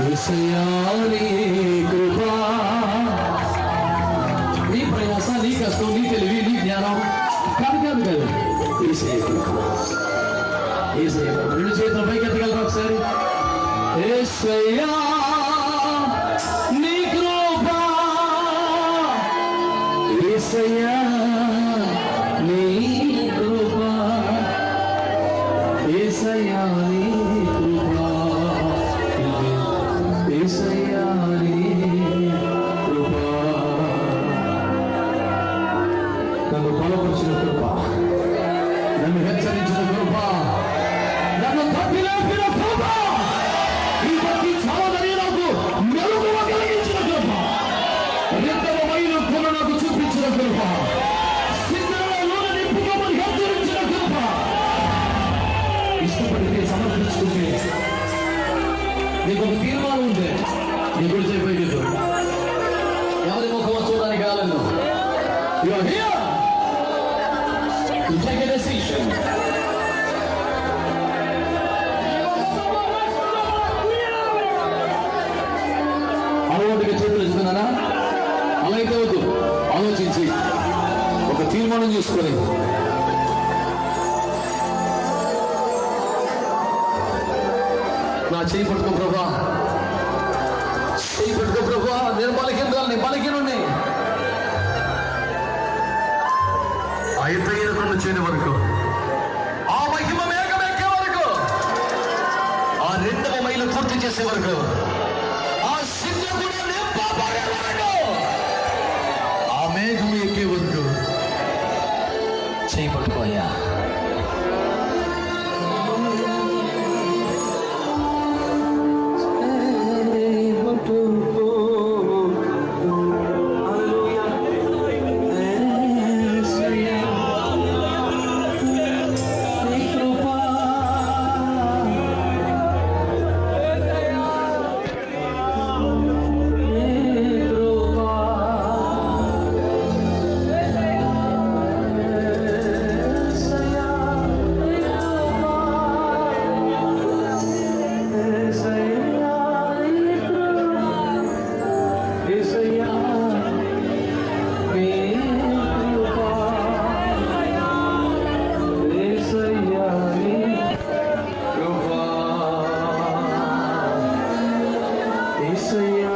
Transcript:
యేసయ్యా నీ కృపా, నీ ప్రయాస, నీ కష్టం, నీ తెలివి, నీ జ్ఞానం కాదు కాదు కాదు. యేసయ్య కృప, యేసయ్య కృప. రెండు చేతుల పైకి ఎత్తగలరా ఒకసారి? యేసయ్యా నీ కృపా, యేసయ్యా నీ కృపా, యేసయ్యా నీ కృపా, యేసయ్యా నీ కృపా. నన్ను బలపరిచిన కృప, నన్ను హెచ్చరించిన కృప, నన్ను తప్పిలేపిన కృప, ఈ ప్రతి చావదని నాకు మెరుగువ కలిగించిన కృప, రెండవ మైలు కొన నాకు చూపించిన కృప, సిద్ధంలో నింపుకోమని హెచ్చరించిన కృప. ఇష్టపడితే సమర్పించుకుంటే నీకు ఒక తీర్మానం ఉంటే నీ గురించి అయిపోయింది. ఎవరి ముఖమో చూడడానికి కాలేదు. You are here to take a decision. అలవాటుగా చేతులు ఇస్తున్నానా? అలా అయితే వద్దు. ఆలోచించి ఒక తీర్మానం చేసుకొని నా చేయి పట్టుకో ప్రభా, చేయి పట్టుకో ప్రభా. నేను బలహీనుడిని. ఆ ఎత్తైన కొండ చేరే వరకు, ఆ మహిమ మేఘం ఎక్కే వరకు, ఆ రెండవ మైలు పూర్తి చేసే వరకు, ఆ సింహకుడు నింపబడే వరకు, ఆ మేఘం ఎక్కే వరకు చేయి పట్టుకోయా. Say